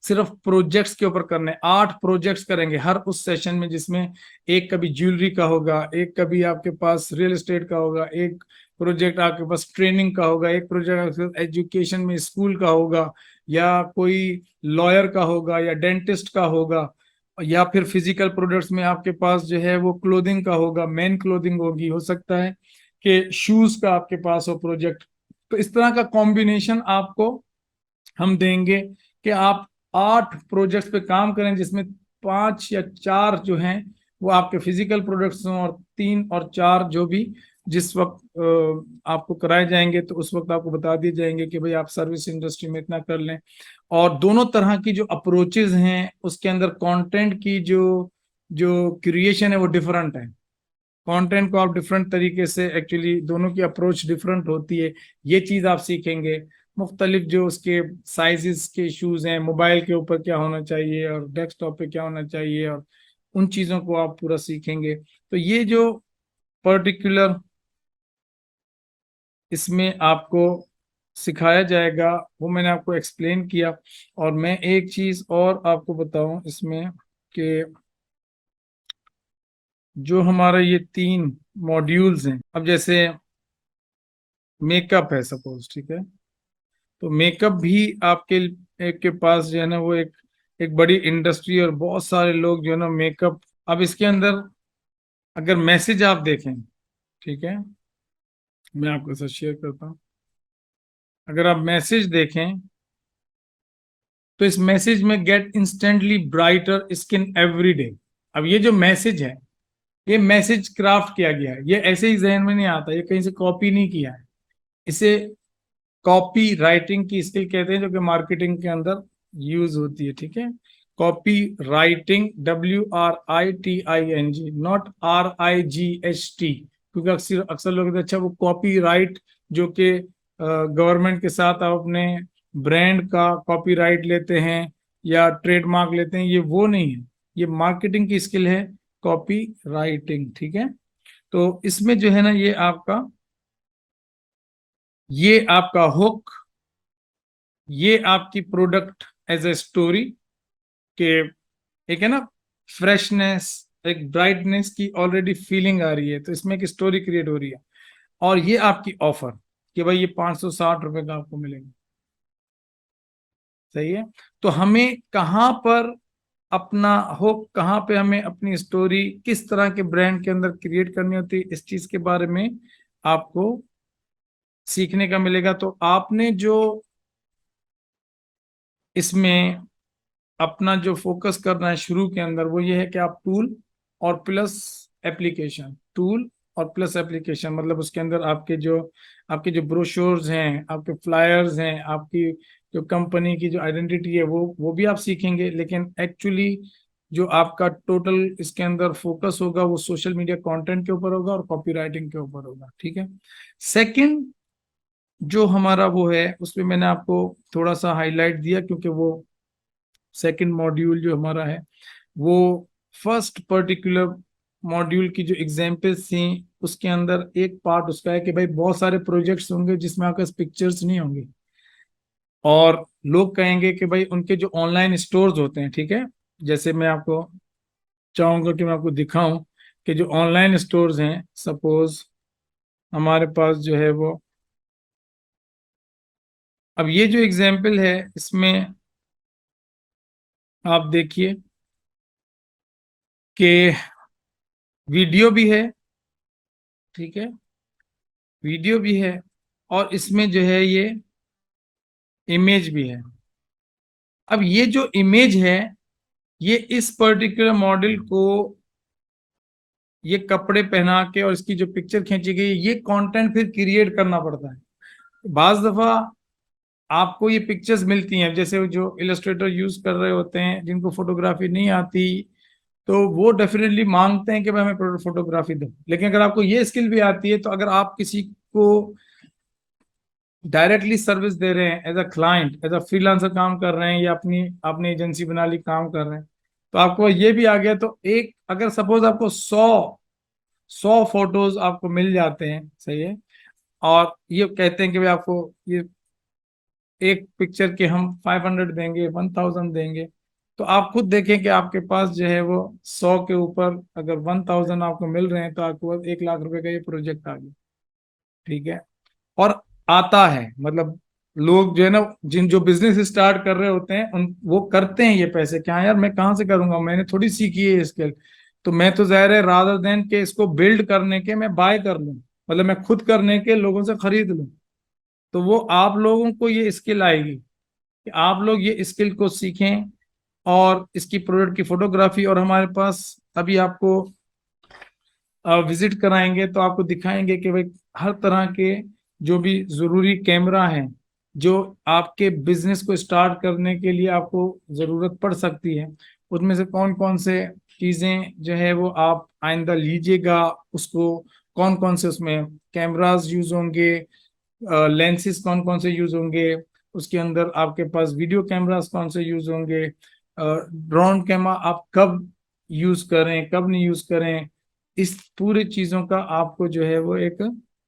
सिर्फ प्रोजेक्ट्स के ऊपर करने, 8 प्रोजेक्ट्स करेंगे हर उस सेशन में, जिसमें एक कभी ज्वेलरी का होगा, एक कभी आपके पास रियल एस्टेट का होगा, एक प्रोजेक्ट आपके पास ट्रेनिंग का होगा, एक प्रोजेक्ट एजुकेशन में स्कूल का होगा, या कोई लॉयर का होगा, या डेंटिस्ट का होगा, या फिर फिजिकल प्रोडक्ट्स में आपके पास जो है वो क्लोथिंग का होगा, मेन क्लोथिंग होगी, हो सकता है कि शूज का आपके पास हो प्रोजेक्ट। तो इस तरह का कॉम्बिनेशन आपको हम देंगे कि आप 8 प्रोजेक्ट्स पे काम करें, जिसमें 5 या 4 जो हैं वो आपके फिजिकल प्रोडक्ट्स हों, और 3 और 4 जो भी जिस वक्त आपको कराए जाएंगे, तो उस वक्त आपको बता दिए जाएंगे कि भाई आप सर्विस इंडस्ट्री में इतना कर लें। और दोनों तरह की जो अप्रोचेज हैं उसके अंदर कंटेंट की जो जो क्रिएशन है वो डिफरेंट है। कंटेंट को आप डिफरेंट तरीके से, एक्चुअली दोनों की अप्रोच डिफरेंट होती है, ये चीज आप सीखेंगे। मुख्तलिफ जो उसके साइजेस के इशूज हैं, मोबाइल के ऊपर क्या होना चाहिए और डेस्कटॉप पे क्या होना चाहिए, और उन चीजों को आप पूरा सीखेंगे। तो ये जो पर्टिकुलर इसमें आपको सिखाया जाएगा वो मैंने आपको एक्सप्लेन किया। और मैं एक चीज और आपको बताऊं इसमें कि जो हमारा ये 3 मॉड्यूल्स हैं, अब जैसे मेकअप है सपोज, ठीक है, तो मेकअप भी आपके एक के पास जो है ना वो एक बड़ी इंडस्ट्री, और बहुत सारे लोग जो है ना मेकअप। अब इसके अंदर अगर मैसेज आप देखें, ठीक है, मैं आपके साथ शेयर करता हूँ। अगर आप मैसेज देखें तो इस मैसेज में get instantly brighter skin every day. अब ये जो मैसेज है, ये मैसेज क्राफ्ट किया गया है, ये ऐसे ही जहन में नहीं आता, ये कहीं से कॉपी नहीं किया है। इसे कॉपी राइटिंग की स्किल कहते हैं, जो कि मार्केटिंग के अंदर यूज होती है, ठीक है। Copy writing, WRITING, not RIGHT, क्योंकि अक्सर अक्सर लोग कहते हैं, अच्छा वो कॉपी राइट जो कि गवर्नमेंट के साथ आप अपने ब्रांड का कॉपीराइट लेते हैं या ट्रेडमार्क लेते हैं, ये वो नहीं है, ये मार्केटिंग की स्किल है, कॉपी राइटिंग, ठीक है। तो इसमें जो है ना ये आपका हुक, ये आपकी प्रोडक्ट एज ए स्टोरी के, एक है ना फ्रेशनेस, एक ब्राइटनेस की ऑलरेडी फीलिंग आ रही है, तो इसमें एक स्टोरी क्रिएट हो रही है। और ये आपकी ऑफर कि भाई ये 560 रुपए का आपको मिलेगा, सही है। तो हमें कहाँ पर अपना हुक, कहाँ पे हमें अपनी स्टोरी किस तरह के ब्रांड के अंदर क्रिएट करनी होती है, इस चीज के बारे में आपको सीखने का मिलेगा। तो आपने जो इसमें अपना जो फोकस करना है शुरू के अंदर, वो ये है कि आप टूल और प्लस एप्लीकेशन, टूल और प्लस एप्लीकेशन, मतलब उसके अंदर आपके जो ब्रोशोर्स हैं, आपके फ्लायर्स हैं, आपकी जो कंपनी की जो आइडेंटिटी है वो भी आप सीखेंगे। लेकिन एक्चुअली जो आपका टोटल इसके अंदर फोकस होगा वो सोशल मीडिया कंटेंट के ऊपर होगा और कॉपी राइटिंग के ऊपर होगा, ठीक है। सेकंड जो हमारा वो है उसमें मैंने आपको थोड़ा सा हाईलाइट दिया, क्योंकि वो सेकंड मॉड्यूल जो हमारा है वो फर्स्ट पर्टिकुलर मॉड्यूल की जो एग्जाम्पल्स थी उसके अंदर एक पार्ट उसका है कि भाई बहुत सारे प्रोजेक्ट्स होंगे जिसमें आपके पिक्चर्स नहीं होंगे, और लोग कहेंगे कि भाई उनके जो ऑनलाइन स्टोर्स होते हैं, ठीक है, जैसे मैं आपको चाहूंगा कि मैं आपको दिखाऊं कि जो ऑनलाइन स्टोर्स हैं, सपोज हमारे पास जो है वो, अब ये जो एग्जाम्पल है इसमें आप देखिए कि वीडियो भी है, ठीक है, वीडियो भी है, और इसमें जो है ये इमेज भी है। अब ये जो इमेज है, ये इस पर्टिकुलर मॉडल को ये कपड़े पहना के और इसकी जो पिक्चर खींची गई, ये कंटेंट फिर क्रिएट करना पड़ता है। बाज दफा आपको ये पिक्चर्स मिलती हैं, जैसे जो इलस्ट्रेटर यूज कर रहे होते हैं जिनको फोटोग्राफी नहीं आती, तो वो डेफिनेटली मांगते हैं कि भाई हमें फोटोग्राफी दो। लेकिन अगर आपको ये स्किल भी आती है, तो अगर आप किसी को डायरेक्टली सर्विस दे रहे हैं as a client, as a freelancer काम कर रहे हैं, या अपनी अपनी एजेंसी बना ली काम कर रहे हैं, तो आपको ये भी आ गया, तो एक अगर सपोज आपको 100 फोटोज आपको मिल जाते हैं, सही है, और ये कहते हैं कि भाई आपको ये एक पिक्चर के हम 500 देंगे, 1000 देंगे, तो आप खुद देखें कि आपके पास जो है वो 100 के ऊपर अगर 1000 आपको मिल रहे हैं, तो आपके पास 1 लाख रुपए का ये प्रोजेक्ट आ गया, ठीक है। और आता है, मतलब लोग जो है ना, जिन जो बिजनेस स्टार्ट कर रहे होते हैं उन वो करते हैं ये पैसे, क्या यार मैं कहाँ से करूंगा, मैंने थोड़ी सीखी है स्किल, तो मैं तो जाहिर है रादर देन के इसको बिल्ड करने के मैं बाय कर लूं, मतलब मैं खुद करने के लोगों से खरीद लूं, तो वो आप लोगों को ये स्किल आएगी कि आप लोग ये स्किल को सीखें और इसकी प्रोडक्ट की फोटोग्राफी, और हमारे पास अभी आपको विजिट कराएंगे तो आपको दिखाएंगे कि भाई हर तरह के जो भी जरूरी कैमरा हैं जो आपके बिजनेस को स्टार्ट करने के लिए आपको जरूरत पड़ सकती है, उनमें से कौन कौन से चीजें जो है वो आप आइंदा लीजिएगा, उसको कौन कौन से उसमें कैमरास यूज होंगे, लेंसेज कौन कौन से यूज होंगे, उसके अंदर आपके पास वीडियो कैमरास कौन से यूज होंगे, ड्रोन कैमरा आप कब यूज करें कब नहीं यूज करें, इस पूरी चीजों का आपको जो है वो एक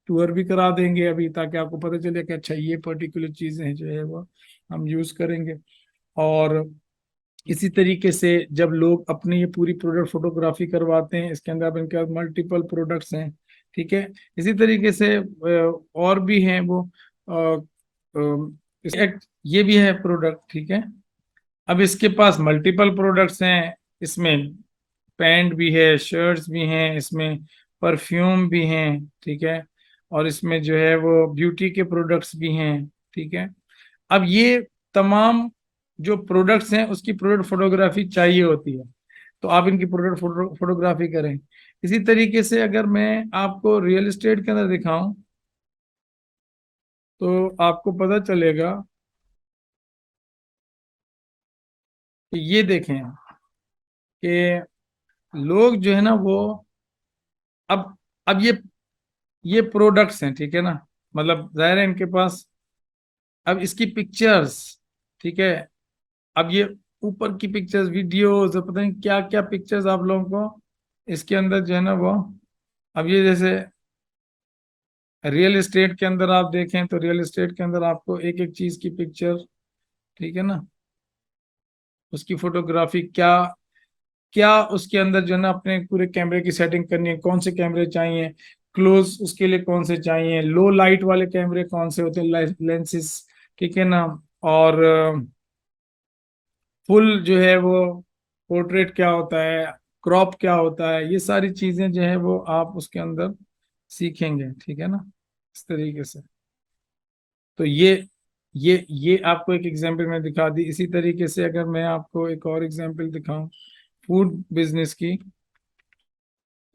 टूर भी करा देंगे अभी, ताकि आपको पता चले कि अच्छा ये पर्टिकुलर चीजें जो है वो हम यूज करेंगे। और इसी तरीके से जब लोग अपनी ये पूरी प्रोडक्ट फोटोग्राफी करवाते हैं, इसके अंदर अब इनके पास मल्टीपल प्रोडक्ट्स हैं, ठीक है। इसी तरीके से और भी हैं वो, ये भी है प्रोडक्ट, ठीक है। अब इसके पास मल्टीपल प्रोडक्ट्स हैं, इसमें पैंट भी है, शर्ट्स भी हैं, इसमें परफ्यूम भी हैं, ठीक है, और इसमें जो है वो ब्यूटी के प्रोडक्ट्स भी हैं, ठीक है। अब ये तमाम जो प्रोडक्ट्स हैं उसकी प्रोडक्ट फोटोग्राफी चाहिए होती है, तो आप इनकी प्रोडक्ट फोटोग्राफी करें। इसी तरीके से अगर मैं आपको रियल एस्टेट के अंदर दिखाऊं, तो आपको पता चलेगा कि ये देखें कि लोग जो है ना वो, अब अब ये प्रोडक्ट्स हैं, ठीक है ना, मतलब जाहिर है इनके पास अब इसकी पिक्चर्स, ठीक है, अब ये ऊपर की पिक्चर्स, वीडियोस, पता नहीं क्या क्या पिक्चर्स आप लोगों को इसके अंदर जो है ना वो, अब ये जैसे रियल एस्टेट के अंदर आप देखें तो रियल एस्टेट के अंदर आपको एक एक चीज की पिक्चर, ठीक है ना, उसकी फोटोग्राफी क्या क्या उसके अंदर जो है ना अपने पूरे कैमरे की सेटिंग करनी है, कौन से कैमरे चाहिए, क्लोज उसके लिए कौन से चाहिए, लो लाइट वाले कैमरे कौन से होते हैं, लेंसेस, ठीक है ना, और फुल जो है वो पोर्ट्रेट क्या होता है, क्रॉप क्या होता है, ये सारी चीजें जो है वो आप उसके अंदर सीखेंगे, ठीक है ना, इस तरीके से। तो ये आपको एक एग्जांपल में दिखा दी। इसी तरीके से अगर मैं आपको एक और एग्जांपल दिखाऊं फूड बिजनेस की,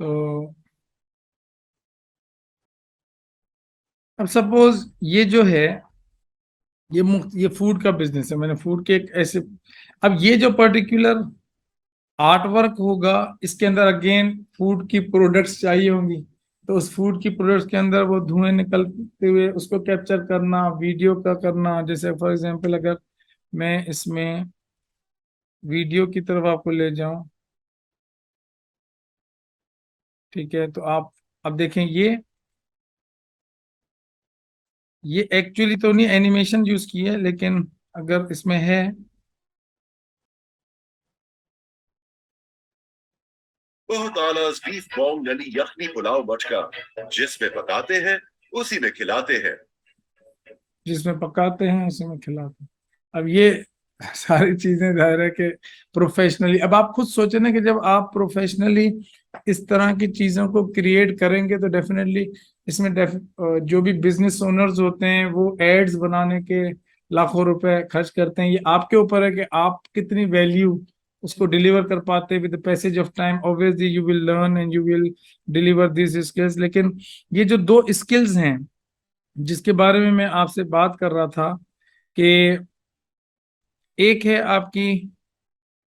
तो अब सपोज ये जो है ये फूड का बिजनेस है, मैंने फूड के एक ऐसे, अब ये जो पर्टिकुलर आर्ट वर्क होगा इसके अंदर अगेन फूड की प्रोडक्ट्स चाहिए होंगी, तो उस फूड की प्रोडक्ट्स के अंदर वो धुएं निकलते हुए उसको कैप्चर करना, वीडियो का करना, जैसे फॉर एग्जांपल अगर मैं इसमें वीडियो की तरफ आपको ले जाऊं, ठीक है, तो आप अब देखें, ये एक्चुअली तो नहीं एनिमेशन यूज की है, लेकिन अगर इसमें है, बहुत आला बीफ बोंग यानी यखनी पुलाव मटका, जिसमें पकाते हैं उसी में खिलाते हैं। जिसमें पकाते हैं उसी में खिलाते हैं। अब ये सारी चीजें जाहिर है कि प्रोफेशनली, अब आप खुद सोचे ना कि जब आप प्रोफेशनली इस तरह की चीजों को क्रिएट करेंगे तो डेफिनेटली इसमें जो भी बिजनेस ओनर्स होते हैं वो एड्स बनाने के लाखों रुपए खर्च करते हैं। ये आपके ऊपर है कि आप कितनी वैल्यू उसको डिलीवर कर पाते हैं। With the passage of time obviously you will learn and you will deliver this skills. लेकिन ये जो दो स्किल्स हैं जिसके बारे में मैं आपसे बात कर रहा था, कि एक है आपकी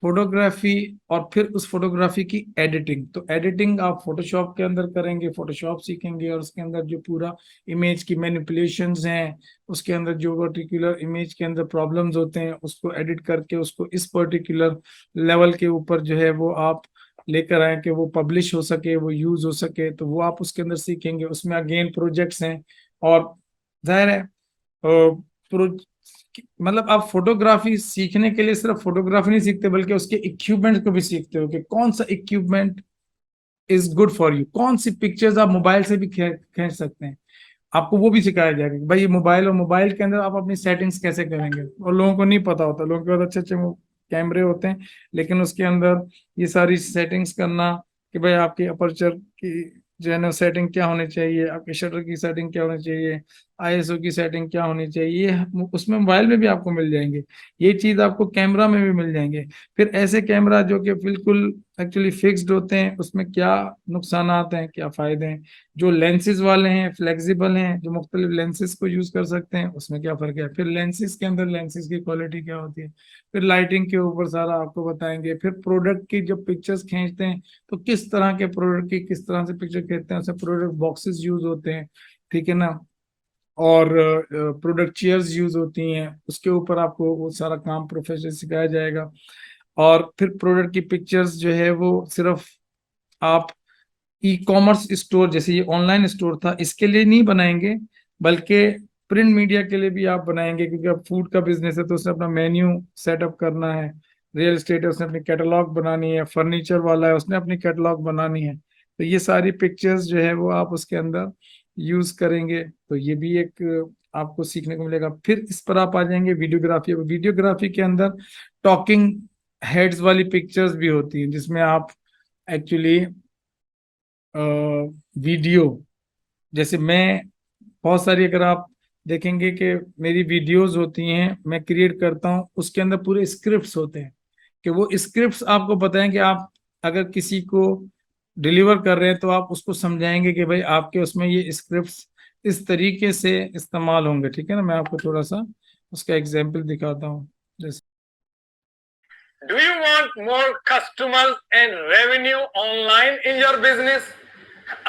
फोटोग्राफी और फिर उस फोटोग्राफी की एडिटिंग। तो एडिटिंग आप फोटोशॉप के अंदर करेंगे, फोटोशॉप सीखेंगे और उसके अंदर जो पूरा इमेज की मैनिपुलेशंस हैं, उसके अंदर जो पर्टिकुलर इमेज के अंदर प्रॉब्लम्स होते हैं उसको एडिट करके उसको इस पर्टिकुलर लेवल के ऊपर जो है वो आप लेकर आए कि वो पब्लिश हो सके, वो यूज हो सके। तो वो आप उसके अंदर सीखेंगे। उसमें अगेन प्रोजेक्ट्स हैं। और जाहिर है मतलब आप फोटोग्राफी सीखने के लिए सिर्फ फोटोग्राफी नहीं सीखते बल्कि उसके इक्विपमेंट को भी सीखते हो कि कौन सा equipment is good for you, कौन सी पिक्चर्स आप मोबाइल से भी खींच सकते हैं। आपको वो भी सिखाया जाएगा कि भाई ये मोबाइल, और मोबाइल के अंदर आप अपनी सेटिंग्स कैसे करेंगे। और लोगों को नहीं पता होता, लोगों के पास अच्छे अच्छे कैमरे होते हैं लेकिन उसके अंदर ये सारी सेटिंग्स करना कि भाई आपकी अपर्चर की जो है ना सेटिंग क्या होनी चाहिए, आपके शटर की सेटिंग क्या होनी चाहिए, आईएसओ की सेटिंग क्या होनी चाहिए, ये उसमें मोबाइल में भी आपको मिल जाएंगे। ये चीज आपको कैमरा में भी मिल जाएंगे। फिर ऐसे कैमरा जो कि बिल्कुल एक्चुअली फिक्स्ड होते हैं उसमें क्या नुकसान हैं, क्या फायदे हैं। जो लेंसेज वाले हैं फ्लेक्सिबल हैं, जो मुख्तलिफ लेंसेज को यूज कर सकते हैं, उसमें क्या फर्क है। फिर लेंसेज के अंदर लेंसेज की क्वालिटी क्या होती है। फिर लाइटिंग के ऊपर सारा आपको बताएंगे। फिर प्रोडक्ट की जब पिक्चर्स खींचते हैं तो किस तरह के प्रोडक्ट की किस तरह से पिक्चर खींचते हैं, उसमें प्रोडक्ट बॉक्सेस यूज होते हैं, ठीक है ना। और प्रोडक्ट चेयर्स यूज होती हैं, उसके ऊपर आपको वो सारा काम प्रोफेशनल सिखाया जाएगा। और फिर प्रोडक्ट की पिक्चर्स जो है वो सिर्फ आप ई कॉमर्स स्टोर, जैसे ये ऑनलाइन स्टोर था, इसके लिए नहीं बनाएंगे बल्कि प्रिंट मीडिया के लिए भी आप बनाएंगे। क्योंकि अब फूड का बिजनेस है तो उसने अपना मेन्यू सेटअप करना है, रियल एस्टेट है उसने अपनी कैटलॉग बनानी है, फर्नीचर वाला है उसने अपनी कैटलॉग बनानी है। तो ये सारी पिक्चर्स जो है वो आप उसके अंदर यूज करेंगे। तो ये भी एक आपको सीखने को मिलेगा। फिर इस पर आप आ जाएंगे वीडियोग्राफी। वीडियोग्राफी के अंदर टॉकिंग हेड्स वाली पिक्चर्स भी होती हैं जिसमें आप एक्चुअली वीडियो, जैसे मैं बहुत सारी अगर आप देखेंगे कि मेरी वीडियोस होती हैं मैं क्रिएट करता हूँ, उसके अंदर पूरे स्क्रिप्ट्स होते हैं कि वो स्क्रिप्ट्स आपको पता है कि आप अगर किसी को डिलीवर कर रहे हैं तो आप उसको समझाएंगे कि भाई आपके उसमें ये स्क्रिप्ट्स इस तरीके से इस्तेमाल होंगे, ठीक है ना। मैं आपको थोड़ा सा उसका एग्जाम्पल दिखाता हूँ। जैसे Do you want more customers and revenue online in your business?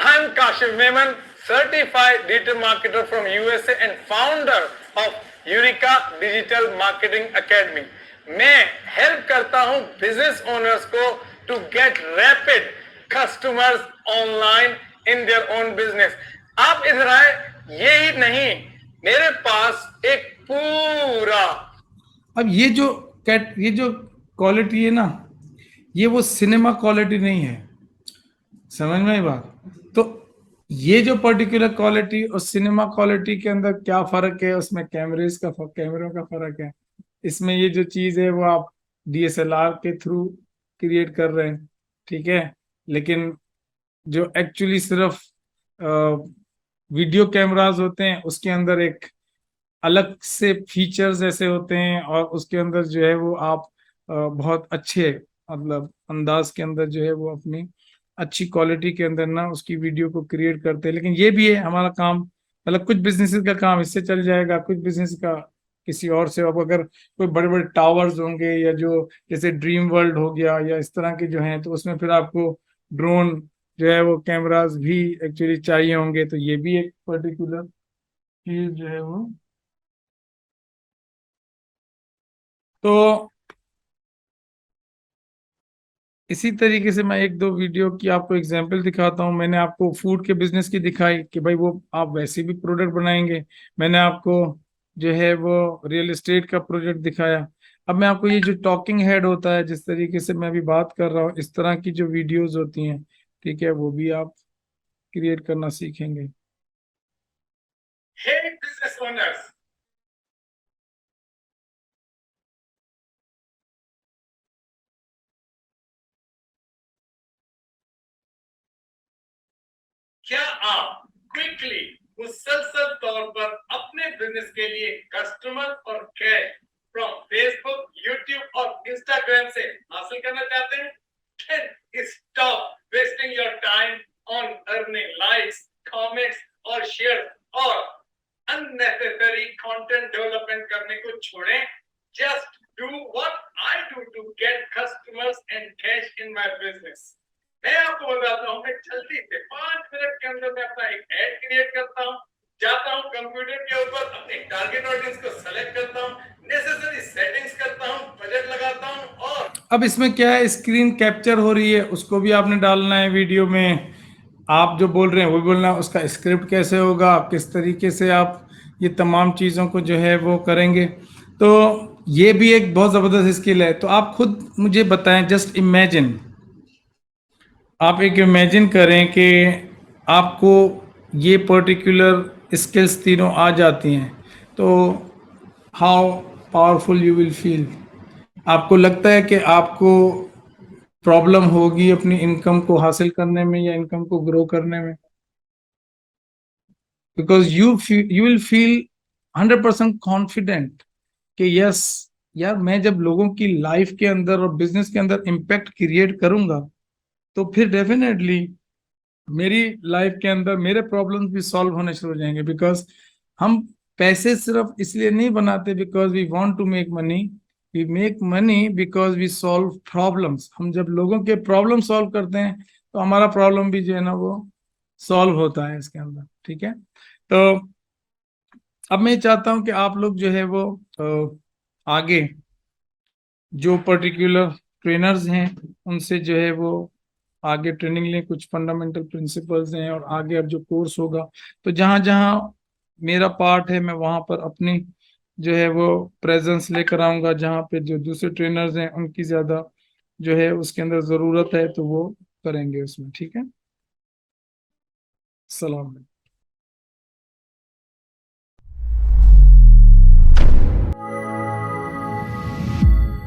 I'm Kashif Memon, certified digital marketer from USA and founder of Eureka Digital Marketing Academy. मैं हेल्प करता हूं बिजनेस ओनर्स को to get rapid customers online in their own business. आप इधर आए, यही नहीं, मेरे पास एक पूरा, अब ये जो क्वालिटी है ना, ये वो सिनेमा क्वालिटी नहीं है, समझ में आई बात। तो ये जो पर्टिकुलर क्वालिटी और सिनेमा क्वालिटी के अंदर क्या फर्क है, उसमें कैमरों का फर्क है। इसमें ये जो चीज है वो आप डीएसएलआर के थ्रू क्रिएट कर रहे हैं, ठीक है। लेकिन जो एक्चुअली सिर्फ वीडियो कैमरास होते हैं उसके अंदर एक अलग से फीचर्स ऐसे होते हैं और उसके अंदर जो है वो आप बहुत अच्छे मतलब अंदाज के अंदर जो है वो अपनी अच्छी क्वालिटी के अंदर ना उसकी वीडियो को क्रिएट करते हैं। लेकिन ये भी है हमारा काम, मतलब कुछ बिजनेसेस का काम इससे चल जाएगा, कुछ बिजनेस का किसी और से। अब अगर कोई बड़े बड़े टावर्स होंगे या जो जैसे ड्रीम वर्ल्ड हो गया या इस तरह के जो हैं, तो उसमें फिर आपको ड्रोन जो है वो कैमरास भी एक्चुअली चाहिए होंगे। तो ये भी एक पर्टिकुलर चीज जो है वो, तो इसी तरीके से मैं एक दो वीडियो की आपको एग्जांपल दिखाता हूँ। मैंने आपको फूड के बिजनेस की दिखाई कि भाई वो आप वैसे भी प्रोडक्ट बनाएंगे। मैंने आपको जो है वो रियल एस्टेट का प्रोजेक्ट दिखाया। अब मैं आपको ये जो टॉकिंग हेड होता है, जिस तरीके से मैं अभी बात कर रहा हूँ, इस तरह की जो वीडियोस होती हैं, ठीक है, वो भी आप क्रिएट करना सीखेंगे। Hey business owners, क्या आप क्विकली मुसलसल तौर पर अपने बिजनेस के लिए कस्टमर और कैश फ्रॉम फेसबुक, यूट्यूब और इंस्टाग्राम से हासिल करना चाहते हैं? Then stop wasting your time on earning likes, comments और shares और unnecessary content development करने को छोड़ें. Just do what I do to get customers and cash in my business. मैं आपको बताता हूँ, मैं जल्दी से 5 मिनट के अंदर मैं अपना एक ऐड क्रिएट करता हूँ, जाता हूँ कंप्यूटर के ऊपर, अपने टारगेट ऑडियंस को सेलेक्ट करता हूँ, नेसेसरी सेटिंग्स करता हूँ, बजट लगाता हूँ और अब इसमें क्या है, स्क्रीन कैप्चर हो रही है, उसको भी आपने डालना है वीडियो में। आप जो बोल रहे हैं वो भी बोलना है। उसका स्क्रिप्ट कैसे होगा, किस तरीके से आप ये तमाम चीज़ों को जो है वो करेंगे, तो ये भी एक बहुत ज़बरदस्त स्किल है। तो आप खुद मुझे बताएं, जस्ट इमेजिन, आप एक इमेजिन करें कि आपको ये पर्टिकुलर स्किल्स तीनों आ जाती हैं, तो how powerful you will feel. आपको लगता है कि आपको प्रॉब्लम होगी अपनी इनकम को हासिल करने में या इनकम को ग्रो करने में? Because you will feel 100% confident कि यस यार, मैं जब लोगों की लाइफ के अंदर और बिजनेस के अंदर इम्पैक्ट क्रिएट करूंगा, तो फिर डेफिनेटली मेरी लाइफ के अंदर मेरे प्रॉब्लम्स भी सॉल्व होने शुरू हो जाएंगे। बिकॉज हम पैसे सिर्फ इसलिए नहीं बनाते because we want to make money, we make money because we solve problems. हम जब लोगों के प्रॉब्लम सॉल्व करते हैं, तो हमारा प्रॉब्लम भी जो है ना वो सॉल्व होता है इसके अंदर, ठीक है। तो अब मैं चाहता हूं कि आप लोग जो है वो आगे जो पर्टिकुलर ट्रेनर्स हैं उनसे जो है वो आगे ट्रेनिंग लें। कुछ फंडामेंटल प्रिंसिपल्स हैं, और आगे अब जो कोर्स होगा, तो जहां जहां मेरा पार्ट है मैं वहां पर अपनी जो है वो प्रेजेंस लेकर आऊंगा। जहां पे जो दूसरे ट्रेनर्स हैं उनकी ज्यादा जो है उसके अंदर जरूरत है, तो वो करेंगे उसमें, ठीक है। सलाम।